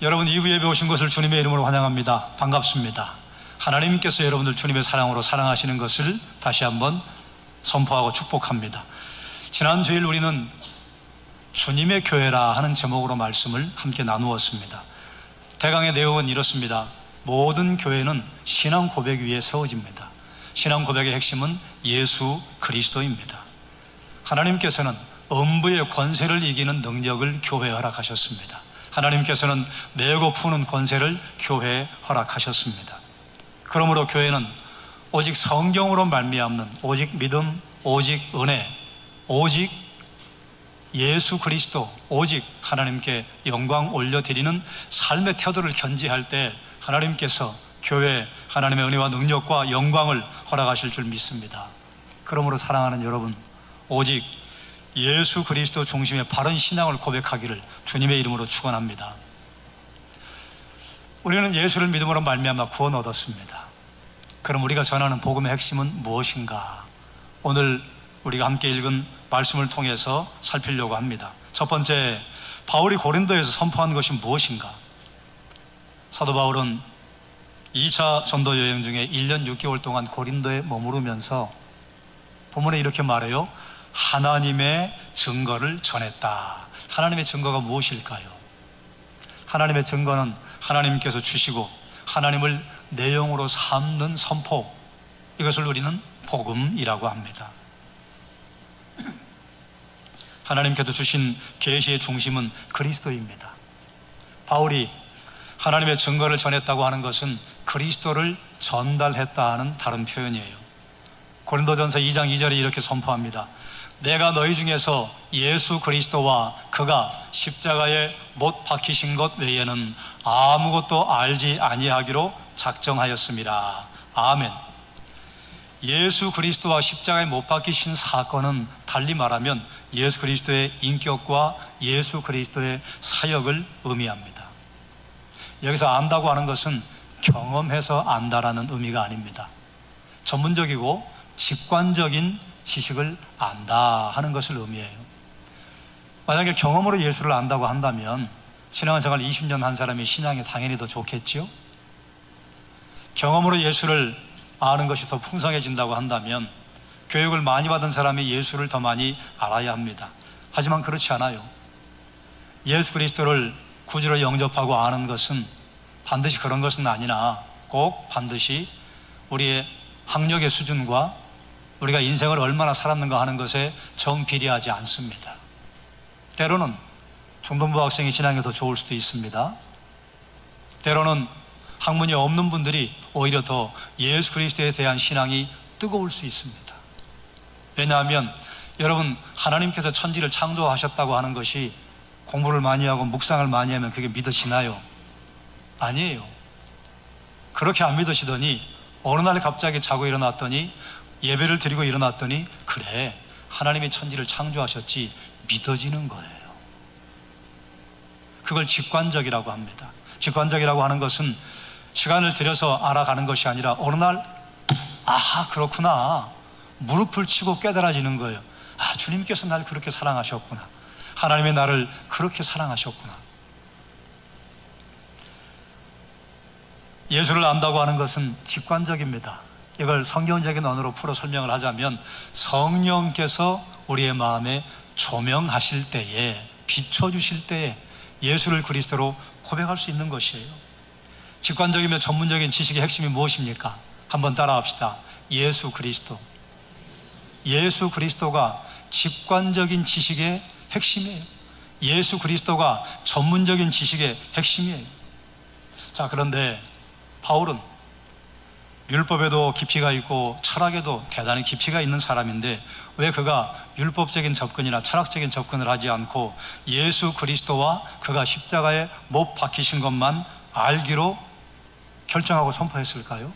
여러분 2부 예배 오신 것을 주님의 이름으로 환영합니다. 반갑습니다. 하나님께서 여러분들 주님의 사랑으로 사랑하시는 것을 다시 한번 선포하고 축복합니다. 지난 주일 우리는 주님의 교회라 하는 제목으로 말씀을 함께 나누었습니다. 대강의 내용은 이렇습니다. 모든 교회는 신앙 고백 위에 세워집니다. 신앙 고백의 핵심은 예수 그리스도입니다. 하나님께서는 음부의 권세를 이기는 능력을 교회에 허락하셨습니다. 하나님께서는 메고 푸는 권세를 교회에 허락하셨습니다. 그러므로 교회는 오직 성경으로 말미암는 오직 믿음, 오직 은혜, 오직 예수 그리스도, 오직 하나님께 영광 올려드리는 삶의 태도를 견지할 때 하나님께서 교회에 하나님의 은혜와 능력과 영광을 허락하실 줄 믿습니다. 그러므로 사랑하는 여러분, 오직 예수 그리스도 중심의 바른 신앙을 고백하기를 주님의 이름으로 축원합니다. 우리는 예수를 믿음으로 말미암아 구원 얻었습니다. 그럼 우리가 전하는 복음의 핵심은 무엇인가? 오늘 우리가 함께 읽은 말씀을 통해서 살피려고 합니다. 첫 번째, 바울이 고린도에서 선포한 것이 무엇인가? 사도 바울은 2차 전도 여행 중에 1년 6개월 동안 고린도에 머무르면서 본문에 이렇게 말해요. 하나님의 증거를 전했다. 하나님의 증거가 무엇일까요? 하나님의 증거는 하나님께서 주시고 하나님을 내용으로 삼는 선포, 이것을 우리는 복음이라고 합니다. 하나님께서 주신 계시의 중심은 그리스도입니다. 바울이 하나님의 증거를 전했다고 하는 것은 그리스도를 전달했다 하는 다른 표현이에요. 고린도전서 2장 2절에 이렇게 선포합니다. 내가 너희 중에서 예수 그리스도와 그가 십자가에 못 박히신 것 외에는 아무것도 알지 아니하기로 작정하였습니다. 아멘. 예수 그리스도와 십자가에 못 박히신 사건은 달리 말하면 예수 그리스도의 인격과 예수 그리스도의 사역을 의미합니다. 여기서 안다고 하는 것은 경험해서 안다라는 의미가 아닙니다. 전문적이고 직관적인 지식을 안다 하는 것을 의미해요. 만약에 경험으로 예수를 안다고 한다면 신앙생활 20년 한 사람이 신앙이 당연히 더 좋겠지요? 경험으로 예수를 아는 것이 더 풍성해진다고 한다면 교육을 많이 받은 사람이 예수를 더 많이 알아야 합니다. 하지만 그렇지 않아요. 예수 그리스도를 구주로 영접하고 아는 것은 반드시 그런 것은 아니나 꼭 반드시 우리의 학력의 수준과 우리가 인생을 얼마나 살았는가 하는 것에 정비례하지 않습니다. 때로는 중등부 학생이 신앙이 더 좋을 수도 있습니다. 때로는 학문이 없는 분들이 오히려 더 예수 그리스도에 대한 신앙이 뜨거울 수 있습니다. 왜냐하면 여러분, 하나님께서 천지를 창조하셨다고 하는 것이 공부를 많이 하고 묵상을 많이 하면 그게 믿어지나요? 아니에요. 그렇게 안 믿으시더니 어느 날 갑자기 자고 일어났더니 예배를 드리고 일어났더니 그래, 하나님이 천지를 창조하셨지 믿어지는 거예요. 그걸 직관적이라고 합니다. 직관적이라고 하는 것은 시간을 들여서 알아가는 것이 아니라 어느 날 아하, 그렇구나, 무릎을 치고 깨달아지는 거예요. 아, 주님께서 날 그렇게 사랑하셨구나, 하나님의 나를 그렇게 사랑하셨구나. 예수를 안다고 하는 것은 직관적입니다. 이걸 성경적인 언어로 풀어 설명을 하자면 성령께서 우리의 마음에 조명하실 때에, 비춰주실 때에 예수를 그리스도로 고백할 수 있는 것이에요. 직관적이며 전문적인 지식의 핵심이 무엇입니까? 한번 따라합시다. 예수 그리스도. 예수 그리스도가 직관적인 지식의 핵심이에요. 예수 그리스도가 전문적인 지식의 핵심이에요. 자, 그런데 바울은 율법에도 깊이가 있고 철학에도 대단히 깊이가 있는 사람인데 왜 그가 율법적인 접근이나 철학적인 접근을 하지 않고 예수 그리스도와 그가 십자가에 못 박히신 것만 알기로 결정하고 선포했을까요?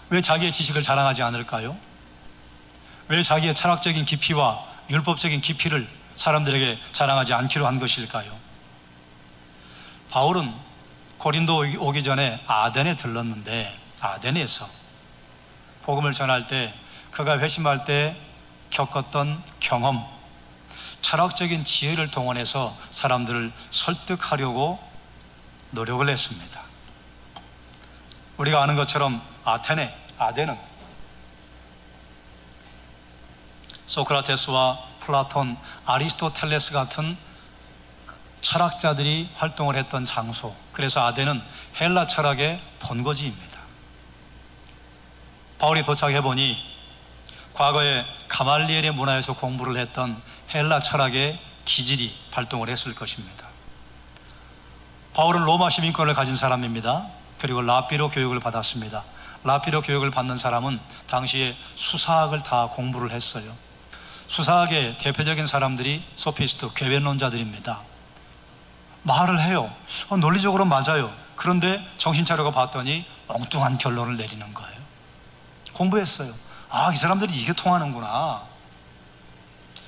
왜 자기의 지식을 자랑하지 않을까요? 왜 자기의 철학적인 깊이와 율법적인 깊이를 사람들에게 자랑하지 않기로 한 것일까요? 바울은 고린도 오기 전에 아덴에 들렀는데 아덴에서 복음을 전할 때 그가 회심할 때 겪었던 경험, 철학적인 지혜를 동원해서 사람들을 설득하려고 노력을 했습니다. 우리가 아는 것처럼 아덴은 소크라테스와 플라톤, 아리스토텔레스 같은 철학자들이 활동을 했던 장소, 그래서 아덴은 헬라 철학의 본거지입니다. 바울이 도착해보니 과거에 가말리엘의 문화에서 공부를 했던 헬라 철학의 기질이 발동을 했을 것입니다. 바울은 로마 시민권을 가진 사람입니다. 그리고 라피로 교육을 받았습니다. 라피로 교육을 받는 사람은 당시에 수사학을 다 공부를 했어요. 수사학의 대표적인 사람들이 소피스트, 궤변론자들입니다. 말을 해요. 논리적으로 맞아요. 그런데 정신 차려고 봤더니 엉뚱한 결론을 내리는 거예요. 공부했어요. 이 사람들이 이게 통하는구나.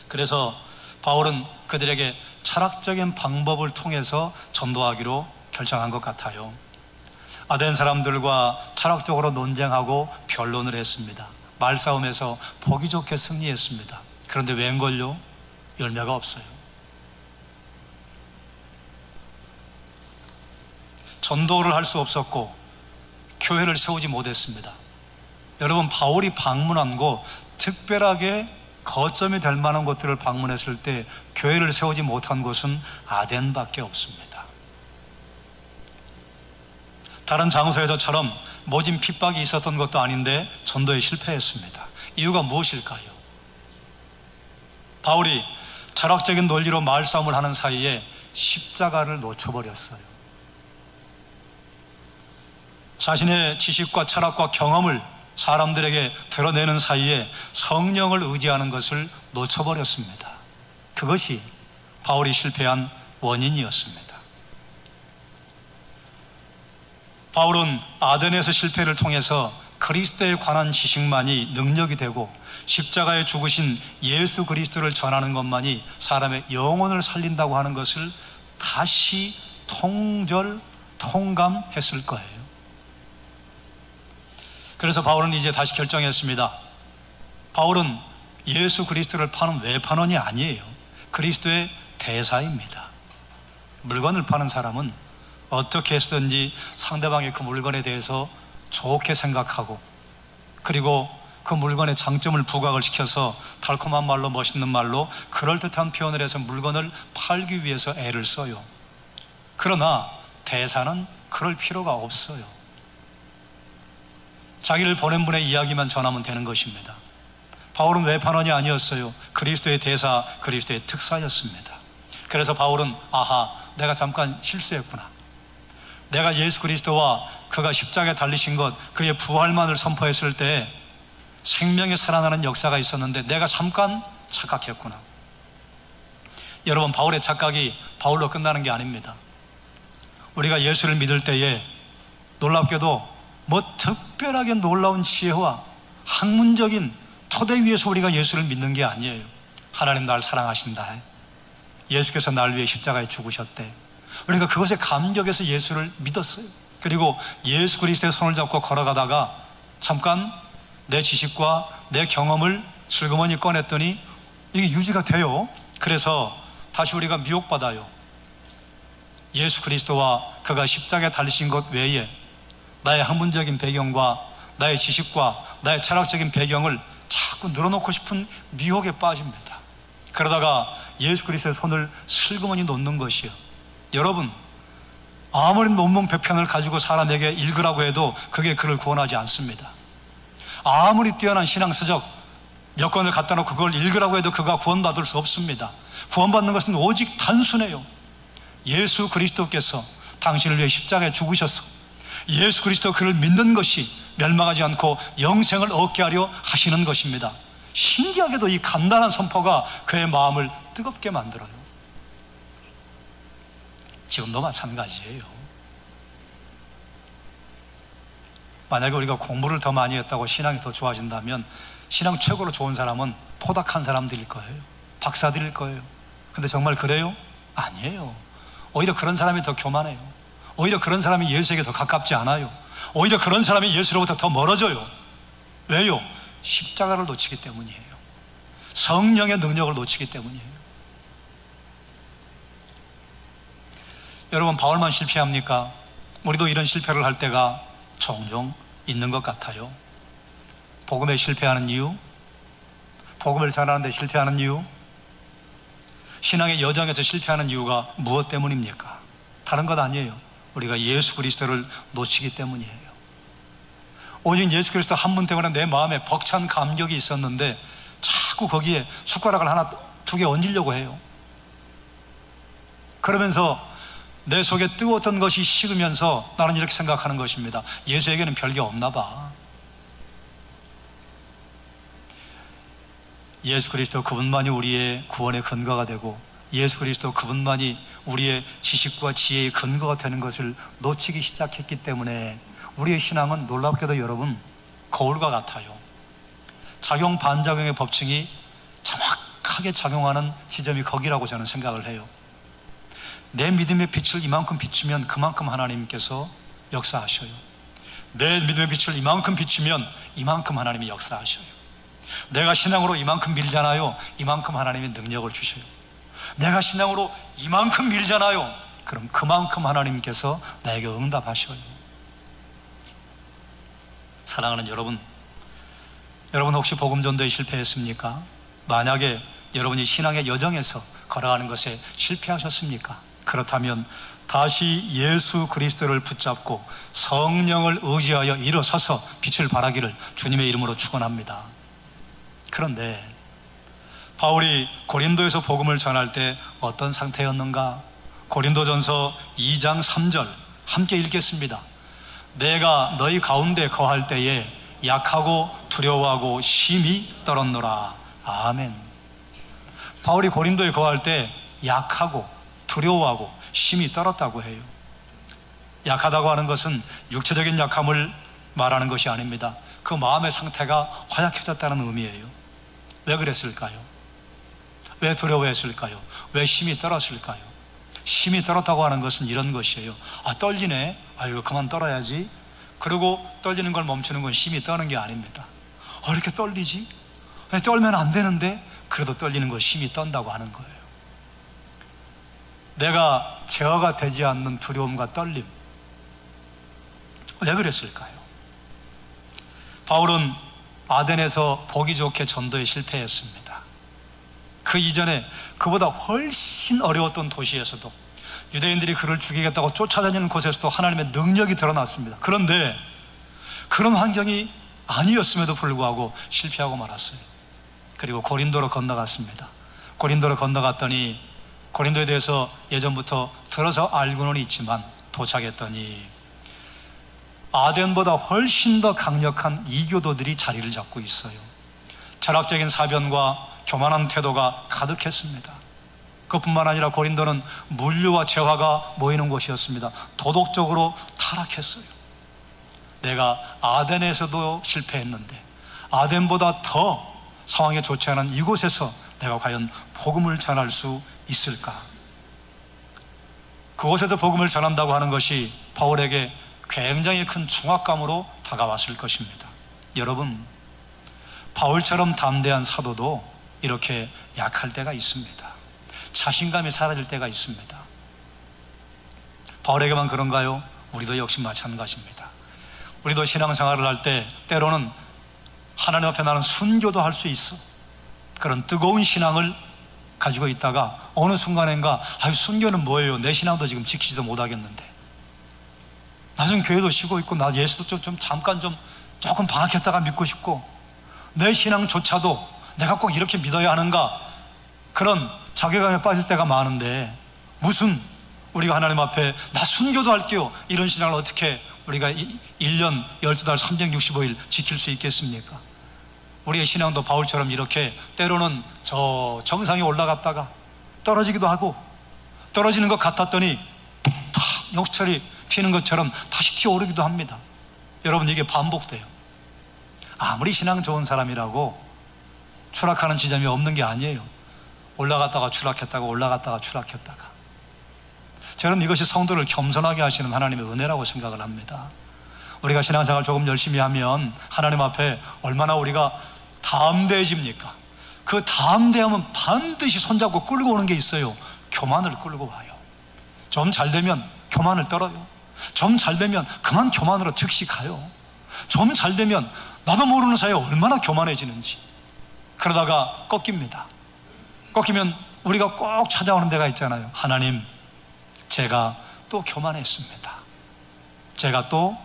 그래서 바울은 그들에게 철학적인 방법을 통해서 전도하기로 결정한 것 같아요. 아덴 사람들과 철학적으로 논쟁하고 변론을 했습니다. 말싸움에서 보기 좋게 승리했습니다. 그런데 웬걸요? 열매가 없어요. 전도를 할 수 없었고 교회를 세우지 못했습니다. 여러분, 바울이 방문한 곳, 특별하게 거점이 될 만한 곳들을 방문했을 때 교회를 세우지 못한 곳은 아덴밖에 없습니다. 다른 장소에서처럼 모진 핍박이 있었던 것도 아닌데 전도에 실패했습니다. 이유가 무엇일까요? 바울이 철학적인 논리로 말싸움을 하는 사이에 십자가를 놓쳐버렸어요. 자신의 지식과 철학과 경험을 사람들에게 드러내는 사이에 성령을 의지하는 것을 놓쳐버렸습니다. 그것이 바울이 실패한 원인이었습니다. 바울은 아덴에서 실패를 통해서 그리스도에 관한 지식만이 능력이 되고 십자가에 죽으신 예수 그리스도를 전하는 것만이 사람의 영혼을 살린다고 하는 것을 다시 통감했을 거예요. 그래서 바울은 이제 다시 결정했습니다. 바울은 예수 그리스도를 파는 외판원이 아니에요. 그리스도의 대사입니다. 물건을 파는 사람은 어떻게 해서든지 상대방의 그 물건에 대해서 좋게 생각하고, 그리고 그 물건의 장점을 부각을 시켜서 달콤한 말로, 멋있는 말로, 그럴듯한 표현을 해서 물건을 팔기 위해서 애를 써요. 그러나 대사는 그럴 필요가 없어요. 자기를 보낸 분의 이야기만 전하면 되는 것입니다. 바울은 외판원이 아니었어요. 그리스도의 대사, 그리스도의 특사였습니다. 그래서 바울은 내가 잠깐 실수했구나. 내가 예수 그리스도와 그가 십자가에 달리신 것, 그의 부활만을 선포했을 때 생명이 살아나는 역사가 있었는데 내가 잠깐 착각했구나. 여러분, 바울의 착각이 바울로 끝나는 게 아닙니다. 우리가 예수를 믿을 때에 놀랍게도 특별하게 놀라운 지혜와 학문적인 토대 위에서 우리가 예수를 믿는 게 아니에요. 하나님 날 사랑하신다. 예수께서 날 위해 십자가에 죽으셨대. 우리가 그것에 감격해서 예수를 믿었어요. 그리고 예수 그리스도의 손을 잡고 걸어가다가 잠깐 내 지식과 내 경험을 슬그머니 꺼냈더니 이게 유지가 돼요. 그래서 다시 우리가 미혹받아요. 예수 그리스도와 그가 십자가에 달리신 것 외에 나의 학문적인 배경과 나의 지식과 나의 철학적인 배경을 자꾸 늘어놓고 싶은 미혹에 빠집니다. 그러다가 예수 그리스도의 손을 슬그머니 놓는 것이요. 여러분, 아무리 논문 100편을 가지고 사람에게 읽으라고 해도 그게 그를 구원하지 않습니다. 아무리 뛰어난 신앙서적 몇 권을 갖다 놓고 그걸 읽으라고 해도 그가 구원받을 수 없습니다. 구원받는 것은 오직 단순해요. 예수 그리스도께서 당신을 위해 십자가에 죽으셨어. 예수 그리스도 그를 믿는 것이 멸망하지 않고 영생을 얻게 하려 하시는 것입니다. 신기하게도 이 간단한 선포가 그의 마음을 뜨겁게 만들어요. 지금도 마찬가지예요. 만약에 우리가 공부를 더 많이 했다고 신앙이 더 좋아진다면 신앙 최고로 좋은 사람은 포닥한 사람들일 거예요. 박사들일 거예요. 근데 정말 그래요? 아니에요. 오히려 그런 사람이 더 교만해요. 오히려 그런 사람이 예수에게 더 가깝지 않아요. 오히려 그런 사람이 예수로부터 더 멀어져요. 왜요? 십자가를 놓치기 때문이에요. 성령의 능력을 놓치기 때문이에요. 여러분, 바울만 실패합니까? 우리도 이런 실패를 할 때가 종종 있는 것 같아요. 복음에 실패하는 이유, 복음을 전하는 데 실패하는 이유, 신앙의 여정에서 실패하는 이유가 무엇 때문입니까? 다른 것 아니에요. 우리가 예수 그리스도를 놓치기 때문이에요. 오직 예수 그리스도 한 분 때문에 내 마음에 벅찬 감격이 있었는데 자꾸 거기에 숟가락을 하나 두 개 얹으려고 해요. 그러면서 내 속에 뜨거웠던 것이 식으면서 나는 이렇게 생각하는 것입니다. 예수에게는 별게 없나 봐. 예수 그리스도 그분만이 우리의 구원의 근거가 되고, 예수 그리스도 그분만이 우리의 지식과 지혜의 근거가 되는 것을 놓치기 시작했기 때문에 우리의 신앙은 놀랍게도 여러분 거울과 같아요. 작용 반작용의 법칙이 정확하게 작용하는 지점이 거기라고 저는 생각을 해요. 내 믿음의 빛을 이만큼 비추면 그만큼 하나님께서 역사하셔요. 내 믿음의 빛을 이만큼 비추면 이만큼 하나님이 역사하셔요. 내가 신앙으로 이만큼 밀잖아요. 이만큼 하나님이 능력을 주셔요. 내가 신앙으로 이만큼 밀잖아요. 그럼 그만큼 하나님께서 나에게 응답하셔요. 사랑하는 여러분, 여러분 혹시 복음 전도에 실패했습니까? 만약에 여러분이 신앙의 여정에서 걸어가는 것에 실패하셨습니까? 그렇다면 다시 예수 그리스도를 붙잡고 성령을 의지하여 일어서서 빛을 발하기를 주님의 이름으로 축원합니다. 그런데 바울이 고린도에서 복음을 전할 때 어떤 상태였는가? 고린도전서 2장 3절 함께 읽겠습니다. 내가 너희 가운데 거할 때에 약하고 두려워하고 심히 떨었노라. 아멘. 바울이 고린도에 거할 때 약하고 두려워하고 심히 떨었다고 해요. 약하다고 하는 것은 육체적인 약함을 말하는 것이 아닙니다. 그 마음의 상태가 허약해졌다는 의미예요. 왜 그랬을까요? 왜 두려워했을까요? 왜 심히 떨었을까요? 심히 떨었다고 하는 것은 이런 것이에요. 아, 떨리네. 아이고, 그만 떨어야지. 그리고 떨리는 걸 멈추는 건 심히 떠는 게 아닙니다. 이렇게 떨리지? 떨면 안 되는데 그래도 떨리는 걸 심히 떤다고 하는 거예요. 내가 제어가 되지 않는 두려움과 떨림, 왜 그랬을까요? 바울은 아덴에서 보기 좋게 전도에 실패했습니다. 그 이전에 그보다 훨씬 어려웠던 도시에서도, 유대인들이 그를 죽이겠다고 쫓아다니는 곳에서도 하나님의 능력이 드러났습니다. 그런데 그런 환경이 아니었음에도 불구하고 실패하고 말았어요. 그리고 고린도로 건너갔습니다. 고린도로 건너갔더니 고린도에 대해서 예전부터 들어서 알고는 있지만 도착했더니 아덴보다 훨씬 더 강력한 이교도들이 자리를 잡고 있어요. 철학적인 사변과 교만한 태도가 가득했습니다. 그뿐만 아니라 고린도는 물류와 재화가 모이는 곳이었습니다. 도덕적으로 타락했어요. 내가 아덴에서도 실패했는데 아덴보다 더 상황이 좋지 않은 이곳에서 내가 과연 복음을 전할 수 있을까? 그곳에서 복음을 전한다고 하는 것이 바울에게 굉장히 큰 중압감으로 다가왔을 것입니다. 여러분, 바울처럼 담대한 사도도 이렇게 약할 때가 있습니다. 자신감이 사라질 때가 있습니다. 바울에게만 그런가요? 우리도 역시 마찬가지입니다. 우리도 신앙생활을 할 때 때로는 하나님 앞에 나는 순교도 할 수 있어, 그런 뜨거운 신앙을 가지고 있다가 어느 순간인가 순교는 뭐예요? 내 신앙도 지금 지키지도 못하겠는데, 나 좀 교회도 쉬고 있고 나 예수도 좀 잠깐 조금 방학했다가 믿고 싶고, 내 신앙조차도 내가 꼭 이렇게 믿어야 하는가, 그런 자괴감에 빠질 때가 많은데 무슨 우리가 하나님 앞에 나 순교도 할게요 이런 신앙을 어떻게 우리가 1년 12달 365일 지킬 수 있겠습니까? 우리의 신앙도 바울처럼 이렇게 때로는 저 정상에 올라갔다가 떨어지기도 하고, 떨어지는 것 같았더니 탁 용수철이 튀는 것처럼 다시 튀어오르기도 합니다. 여러분, 이게 반복돼요. 아무리 신앙 좋은 사람이라고 추락하는 지점이 없는 게 아니에요. 올라갔다가 추락했다가 올라갔다가 추락했다가. 저는 이것이 성도를 겸손하게 하시는 하나님의 은혜라고 생각을 합니다. 우리가 신앙생활 조금 열심히 하면 하나님 앞에 얼마나 우리가 담대해집니까? 그 담대함은 반드시 손잡고 끌고 오는 게 있어요. 교만을 끌고 와요. 좀 잘 되면 교만을 떨어요. 좀 잘 되면 그만 교만으로 즉시 가요. 좀 잘 되면 나도 모르는 사이에 얼마나 교만해지는지. 그러다가 꺾입니다. 꺾이면 우리가 꼭 찾아오는 데가 있잖아요. 하나님, 제가 또 교만했습니다. 제가 또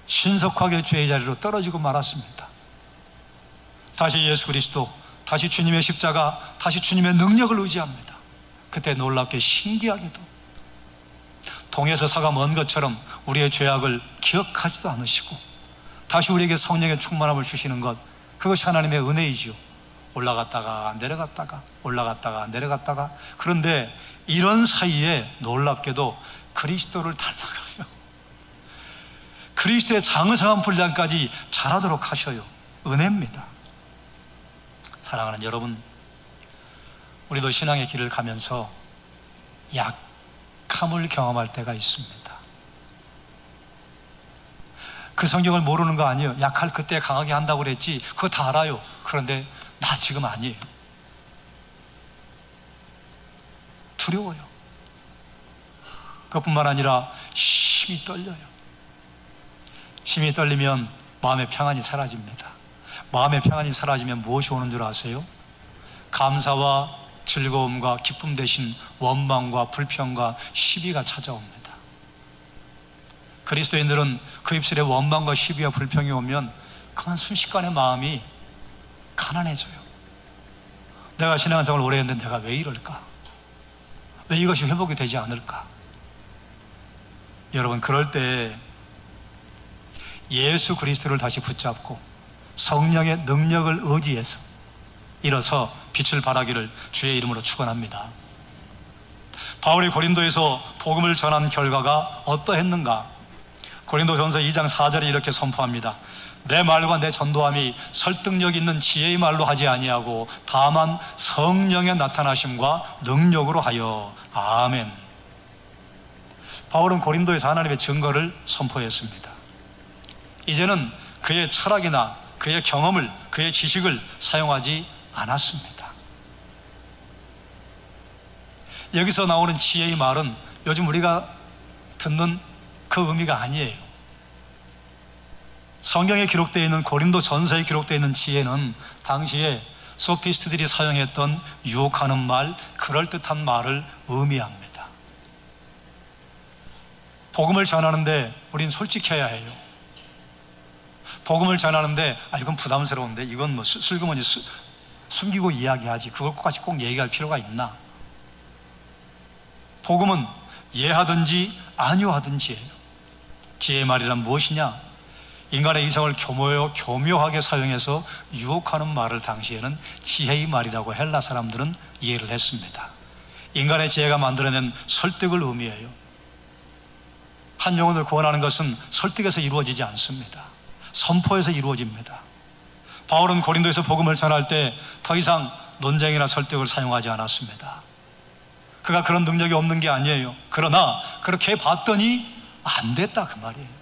신속하게 죄의 자리로 떨어지고 말았습니다. 다시 예수 그리스도, 다시 주님의 십자가, 다시 주님의 능력을 의지합니다. 그때 놀랍게 신기하게도 동에서 서가 먼 것처럼 우리의 죄악을 기억하지도 않으시고 다시 우리에게 성령의 충만함을 주시는 것, 그것이 하나님의 은혜이죠. 올라갔다가 내려갔다가 올라갔다가 내려갔다가. 그런데 이런 사이에 놀랍게도 그리스도를 닮아가요. 그리스도의 장성한 분량까지 자라도록 하셔요. 은혜입니다. 사랑하는 여러분, 우리도 신앙의 길을 가면서 약함을 경험할 때가 있습니다. 그 성경을 모르는 거 아니에요. 약할 그때 강하게 한다고 그랬지, 그거 다 알아요. 그런데 나 지금 아니에요. 두려워요. 그것뿐만 아니라 심이 떨려요. 심이 떨리면 마음의 평안이 사라집니다. 마음의 평안이 사라지면 무엇이 오는 줄 아세요? 감사와 즐거움과 기쁨 대신 원망과 불평과 시비가 찾아옵니다. 그리스도인들은 그 입술에 원망과 시비와 불평이 오면 그만 순식간에 마음이 가난해져요. 내가 신앙생활을 오래 했는데 내가 왜 이럴까? 왜 이것이 회복이 되지 않을까? 여러분, 그럴 때 예수 그리스도를 다시 붙잡고 성령의 능력을 의지해서 일어서 빛을 발하기를 주의 이름으로 축원합니다. 바울이 고린도에서 복음을 전한 결과가 어떠했는가? 고린도전서 2장 4절에 이렇게 선포합니다. 내 말과 내 전도함이 설득력 있는 지혜의 말로 하지 아니하고 다만 성령의 나타나심과 능력으로 하여. 아멘. 바울은 고린도에서 하나님의 증거를 선포했습니다. 이제는 그의 철학이나 그의 경험을, 그의 지식을 사용하지 않았습니다. 여기서 나오는 지혜의 말은 요즘 우리가 듣는 그 의미가 아니에요. 성경에 기록되어 있는, 고린도 전서에 기록되어 있는 지혜는 당시에 소피스트들이 사용했던 유혹하는 말, 그럴듯한 말을 의미합니다. 복음을 전하는데 우린 솔직해야 해요. 복음을 전하는데 이건 부담스러운데, 이건 뭐 슬그머니 숨기고 이야기하지, 그것까지 꼭 얘기할 필요가 있나? 복음은 예하든지 아니오하든지예요. 지혜의 말이란 무엇이냐? 인간의 이성을 교묘하게 사용해서 유혹하는 말을 당시에는 지혜의 말이라고 헬라 사람들은 이해를 했습니다. 인간의 지혜가 만들어낸 설득을 의미해요. 한 영혼을 구원하는 것은 설득에서 이루어지지 않습니다. 선포에서 이루어집니다. 바울은 고린도에서 복음을 전할 때 더 이상 논쟁이나 설득을 사용하지 않았습니다. 그가 그런 능력이 없는 게 아니에요. 그러나 그렇게 봤더니 안 됐다, 그 말이에요.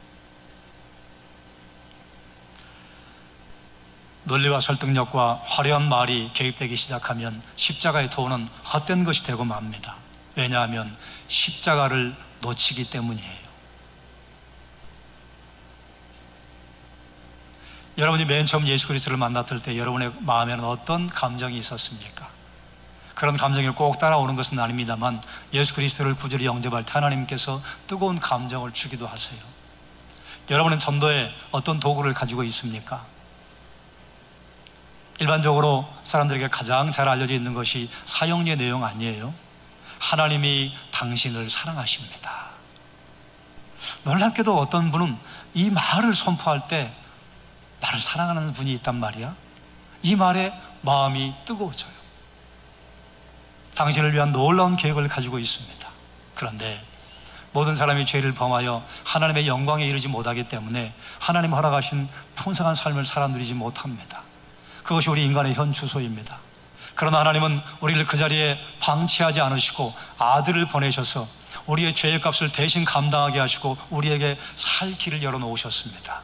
논리와 설득력과 화려한 말이 개입되기 시작하면 십자가의 도는 헛된 것이 되고 맙니다. 왜냐하면 십자가를 놓치기 때문이에요. 여러분이 맨 처음 예수 그리스도를 만났을 때 여러분의 마음에는 어떤 감정이 있었습니까? 그런 감정이 꼭 따라오는 것은 아닙니다만 예수 그리스도를 구주로 영접할 때 하나님께서 뜨거운 감정을 주기도 하세요. 여러분은 전도에 어떤 도구를 가지고 있습니까? 일반적으로 사람들에게 가장 잘 알려져 있는 것이 사형리의 내용 아니에요? 하나님이 당신을 사랑하십니다. 놀랍게도 어떤 분은 이 말을 선포할 때 나를 사랑하는 분이 있단 말이야. 이 말에 마음이 뜨거워져요. 당신을 위한 놀라운 계획을 가지고 있습니다. 그런데 모든 사람이 죄를 범하여 하나님의 영광에 이르지 못하기 때문에 하나님 허락하신 풍성한 삶을 살아 누리지 못합니다. 그것이 우리 인간의 현 주소입니다. 그러나 하나님은 우리를 그 자리에 방치하지 않으시고 아들을 보내셔서 우리의 죄의 값을 대신 감당하게 하시고 우리에게 살 길을 열어놓으셨습니다.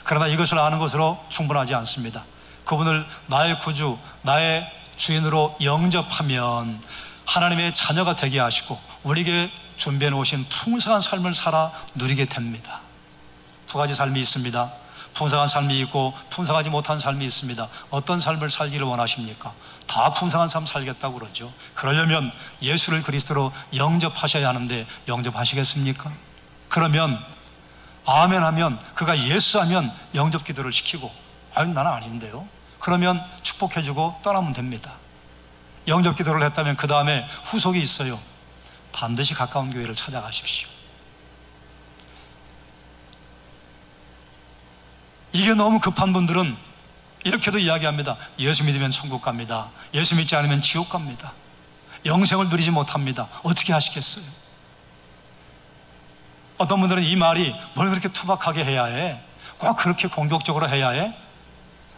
그러나 이것을 아는 것으로 충분하지 않습니다. 그분을 나의 구주, 나의 주인으로 영접하면 하나님의 자녀가 되게 하시고 우리에게 준비해 놓으신 풍성한 삶을 살아 누리게 됩니다. 두 가지 삶이 있습니다. 풍성한 삶이 있고 풍성하지 못한 삶이 있습니다. 어떤 삶을 살기를 원하십니까? 다 풍성한 삶 살겠다고 그러죠. 그러려면 예수를 그리스도로 영접하셔야 하는데 영접하시겠습니까? 그러면 아멘 하면, 그가 예스 하면 영접 기도를 시키고, 아니 나는 아닌데요, 그러면 축복해주고 떠나면 됩니다. 영접 기도를 했다면 그 다음에 후속이 있어요. 반드시 가까운 교회를 찾아가십시오. 이게 너무 급한 분들은 이렇게도 이야기합니다. 예수 믿으면 천국 갑니다. 예수 믿지 않으면 지옥 갑니다. 영생을 누리지 못합니다. 어떻게 하시겠어요? 어떤 분들은 이 말이 뭘 그렇게 투박하게 해야 해? 꼭 그렇게 공격적으로 해야 해?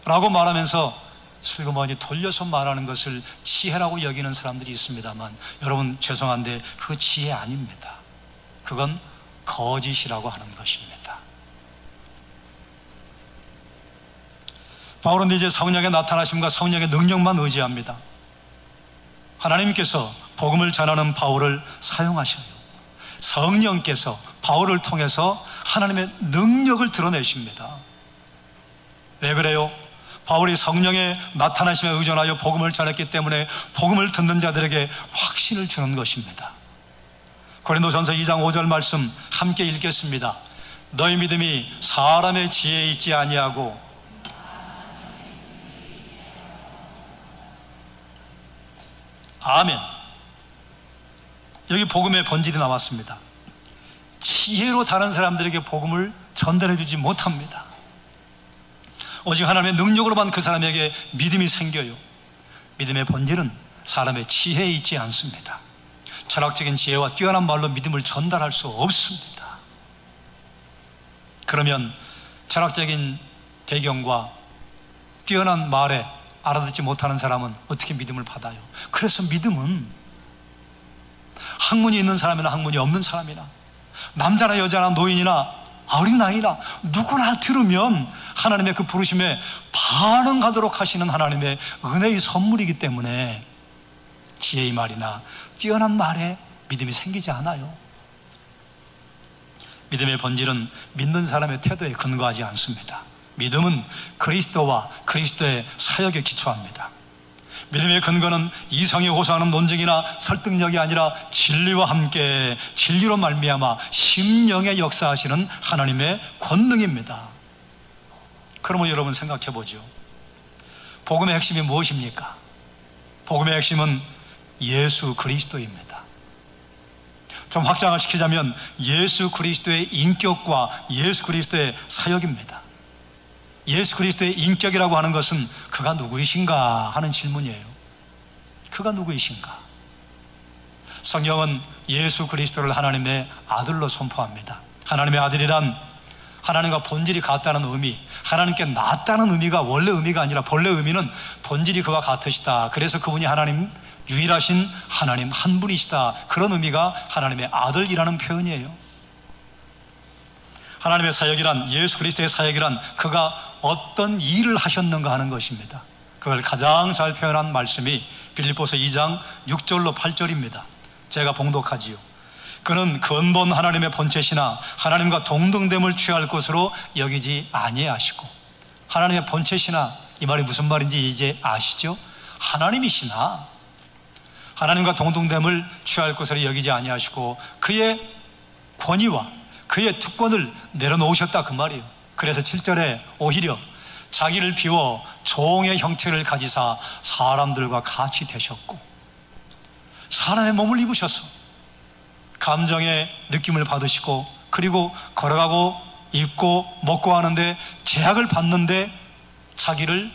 라고 말하면서 슬그머니 돌려서 말하는 것을 지혜라고 여기는 사람들이 있습니다만, 여러분 죄송한데 그 지혜 아닙니다. 그건 거짓이라고 하는 것입니다. 바울은 이제 성령의 나타나심과 성령의 능력만 의지합니다. 하나님께서 복음을 전하는 바울을 사용하셔요. 성령께서 바울을 통해서 하나님의 능력을 드러내십니다. 왜 그래요? 바울이 성령의 나타나심에 의존하여 복음을 전했기 때문에 복음을 듣는 자들에게 확신을 주는 것입니다. 고린도전서 2장 5절 말씀 함께 읽겠습니다. 너희 믿음이 사람의 지혜에 있지 아니하고, 아멘. 여기 복음의 본질이 나왔습니다. 지혜로 다른 사람들에게 복음을 전달해 주지 못합니다. 오직 하나님의 능력으로만 그 사람에게 믿음이 생겨요. 믿음의 본질은 사람의 지혜에 있지 않습니다. 철학적인 지혜와 뛰어난 말로 믿음을 전달할 수 없습니다. 그러면 철학적인 배경과 뛰어난 말에 알아듣지 못하는 사람은 어떻게 믿음을 받아요? 그래서 믿음은 학문이 있는 사람이나 학문이 없는 사람이나, 남자나 여자나 노인이나 어린아이나 누구나 들으면 하나님의 그 부르심에 반응하도록 하시는 하나님의 은혜의 선물이기 때문에 지혜의 말이나 뛰어난 말에 믿음이 생기지 않아요. 믿음의 본질은 믿는 사람의 태도에 근거하지 않습니다. 믿음은 그리스도와 그리스도의 사역에 기초합니다. 믿음의 근거는 이성이 호소하는 논증이나 설득력이 아니라 진리와 함께 진리로 말미암아 심령에 역사하시는 하나님의 권능입니다. 그러면 여러분 생각해 보죠. 복음의 핵심이 무엇입니까? 복음의 핵심은 예수 그리스도입니다. 좀 확장을 시키자면 예수 그리스도의 인격과 예수 그리스도의 사역입니다. 예수 그리스도의 인격이라고 하는 것은 그가 누구이신가 하는 질문이에요. 그가 누구이신가? 성경은 예수 그리스도를 하나님의 아들로 선포합니다. 하나님의 아들이란 하나님과 본질이 같다는 의미, 하나님께 낫다는 의미가 원래 의미가 아니라 본래 의미는 본질이 그와 같으시다. 그래서 그분이 하나님, 유일하신 하나님 한 분이시다. 그런 의미가 하나님의 아들이라는 표현이에요. 하나님의 사역이란, 예수 그리스도의 사역이란 그가 어떤 일을 하셨는가 하는 것입니다. 그걸 가장 잘 표현한 말씀이 빌립보서 2장 6절로 8절입니다. 제가 봉독하지요. 그는 근본 하나님의 본체시나 하나님과 동등됨을 취할 것으로 여기지 아니하시고, 하나님의 본체시나 이 말이 무슨 말인지 이제 아시죠? 하나님이시나 하나님과 동등됨을 취할 것으로 여기지 아니하시고 그의 권위와 그의 특권을 내려놓으셨다 그 말이에요. 그래서 7절에 오히려 자기를 비워 종의 형체를 가지사 사람들과 같이 되셨고, 사람의 몸을 입으셔서 감정의 느낌을 받으시고, 그리고 걸어가고 입고 먹고 하는데 제약을 받는데 자기를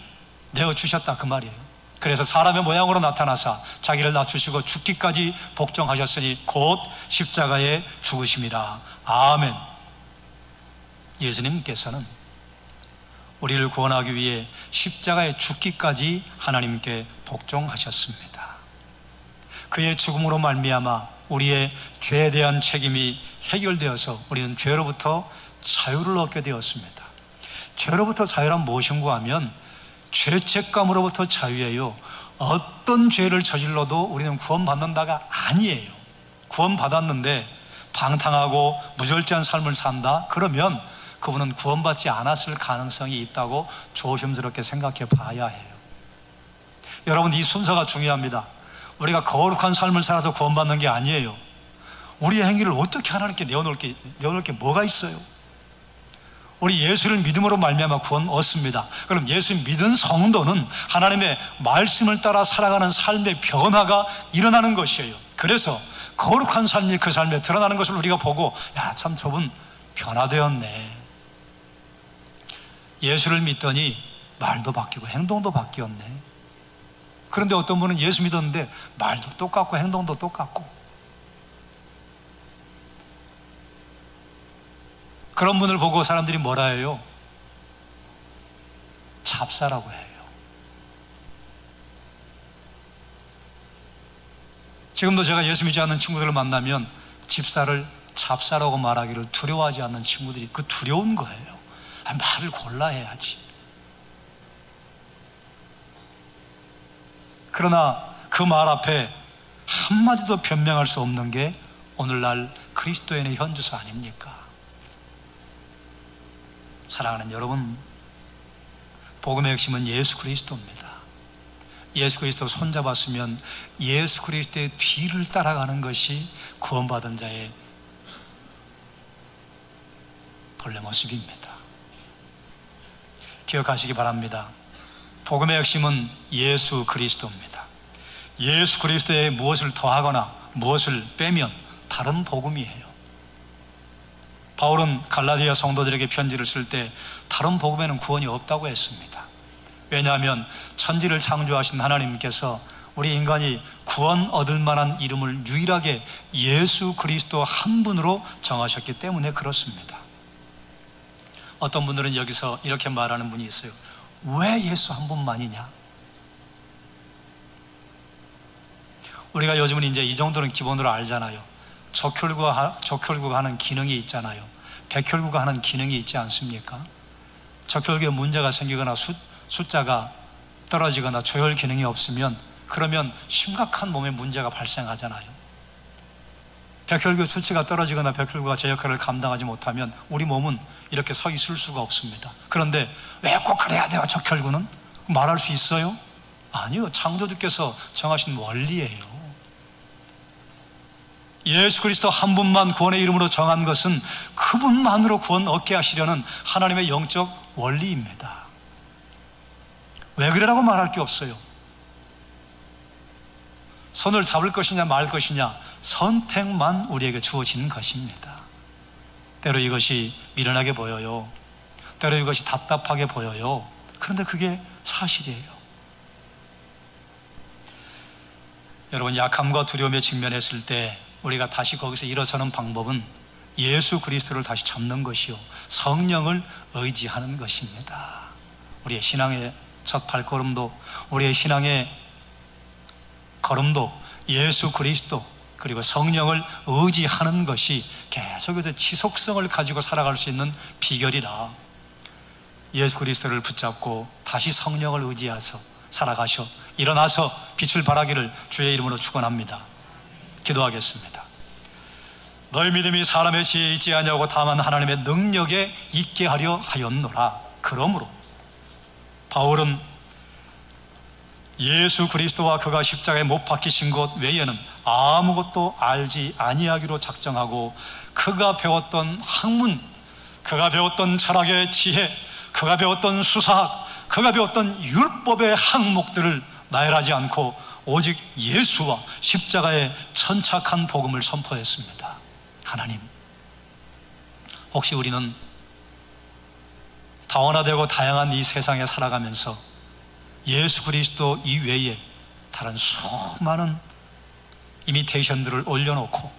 내어주셨다 그 말이에요. 그래서 사람의 모양으로 나타나사 자기를 낮추시고 죽기까지 복종하셨으니 곧 십자가에 죽으심이라. 아멘. 예수님께서는 우리를 구원하기 위해 십자가에 죽기까지 하나님께 복종하셨습니다. 그의 죽음으로 말미암아 우리의 죄에 대한 책임이 해결되어서 우리는 죄로부터 자유를 얻게 되었습니다. 죄로부터 자유란 무엇인가 하면 죄책감으로부터 자유예요. 어떤 죄를 저질러도 우리는 구원받는다가 아니에요. 구원받았는데 방탕하고 무절제한 삶을 산다? 그러면 그분은 구원받지 않았을 가능성이 있다고 조심스럽게 생각해 봐야 해요. 여러분, 이 순서가 중요합니다. 우리가 거룩한 삶을 살아서 구원받는 게 아니에요. 우리의 행위를 어떻게 하나님께 내어놓을 게 뭐가 있어요? 우리 예수를 믿음으로 말미암아 구원 얻습니다. 그럼 예수 믿은 성도는 하나님의 말씀을 따라 살아가는 삶의 변화가 일어나는 것이에요. 그래서 거룩한 삶이 그 삶에 드러나는 것을 우리가 보고, 야, 참 저분 변화되었네. 예수를 믿더니 말도 바뀌고 행동도 바뀌었네. 그런데 어떤 분은 예수 믿었는데 말도 똑같고 행동도 똑같고, 그런 분을 보고 사람들이 뭐라 해요? 잡사라고 해요. 지금도 제가 예수 믿지 않는 친구들을 만나면 집사를 잡사라고 말하기를 두려워하지 않는 친구들이, 그 두려운 거예요. 말을 골라 해야지. 그러나 그 말 앞에 한마디도 변명할 수 없는 게 오늘날 그리스도인의 현주소 아닙니까? 사랑하는 여러분, 복음의 핵심은 예수 그리스도입니다. 예수 그리스도 손잡았으면 예수 그리스도의 뒤를 따라가는 것이 구원받은 자의 본래 모습입니다. 기억하시기 바랍니다. 복음의 핵심은 예수 그리스도입니다. 예수 그리스도에 무엇을 더하거나 무엇을 빼면 다른 복음이에요. 바울은 갈라디아 성도들에게 편지를 쓸 때 다른 복음에는 구원이 없다고 했습니다. 왜냐하면 천지를 창조하신 하나님께서 우리 인간이 구원 얻을 만한 이름을 유일하게 예수 그리스도 한 분으로 정하셨기 때문에 그렇습니다. 어떤 분들은 여기서 이렇게 말하는 분이 있어요. 왜 예수 한 분만이냐? 우리가 요즘은 이제 이 정도는 기본으로 알잖아요. 적혈구가 하는 기능이 있잖아요. 백혈구가 하는 기능이 있지 않습니까? 적혈구에 문제가 생기거나 숫자가 떨어지거나 조혈 기능이 없으면, 그러면 심각한 몸에 문제가 발생하잖아요. 백혈구 수치가 떨어지거나 백혈구가 제 역할을 감당하지 못하면 우리 몸은 이렇게 서 있을 수가 없습니다. 그런데 왜 꼭 그래야 돼요? 적혈구는? 말할 수 있어요? 아니요. 창조주께서 정하신 원리예요. 예수 그리스도 한 분만 구원의 이름으로 정한 것은 그분만으로 구원 얻게 하시려는 하나님의 영적 원리입니다. 왜 그래라고 말할 게 없어요. 손을 잡을 것이냐 말 것이냐 선택만 우리에게 주어지는 것입니다. 때로 이것이 미련하게 보여요. 때로 이것이 답답하게 보여요. 그런데 그게 사실이에요. 여러분, 약함과 두려움에 직면했을 때 우리가 다시 거기서 일어서는 방법은 예수 그리스도를 다시 잡는 것이요, 성령을 의지하는 것입니다. 우리의 신앙의 첫 발걸음도, 우리의 신앙의 걸음도 예수 그리스도 그리고 성령을 의지하는 것이 계속해서 지속성을 가지고 살아갈 수 있는 비결이라, 예수 그리스도를 붙잡고 다시 성령을 의지해서 살아가셔 일어나서 빛을 발하기를 주의 이름으로 축원합니다. 기도하겠습니다. 너희 믿음이 사람의 지혜에 있지 아니하고 다만 하나님의 능력에 있게 하려 하였노라. 그러므로 바울은 예수 그리스도와 그가 십자가에 못 박히신 것 외에는 아무것도 알지 아니하기로 작정하고, 그가 배웠던 학문, 그가 배웠던 철학의 지혜, 그가 배웠던 수사학, 그가 배웠던 율법의 항목들을 나열하지 않고 오직 예수와 십자가의 천착한 복음을 선포했습니다. 하나님, 혹시 우리는 다원화되고 다양한 이 세상에 살아가면서 예수 그리스도 이외에 다른 수많은 이미테이션들을 올려놓고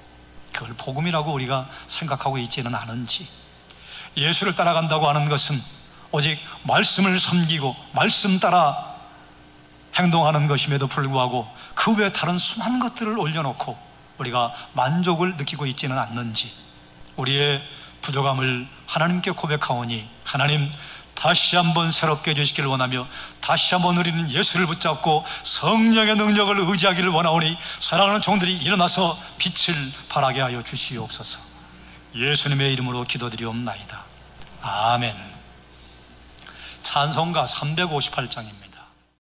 그걸 복음이라고 우리가 생각하고 있지는 않은지, 예수를 따라간다고 하는 것은 오직 말씀을 섬기고 말씀 따라 행동하는 것임에도 불구하고 그 외에 다른 수많은 것들을 올려놓고 우리가 만족을 느끼고 있지는 않는지, 우리의 부족함을 하나님께 고백하오니 하나님, 다시 한번 새롭게 해주시기를 원하며 다시 한번 우리는 예수를 붙잡고 성령의 능력을 의지하기를 원하오니 사랑하는 종들이 일어나서 빛을 발하게 하여 주시옵소서. 예수님의 이름으로 기도드리옵나이다. 아멘. 찬송가 358장입니다.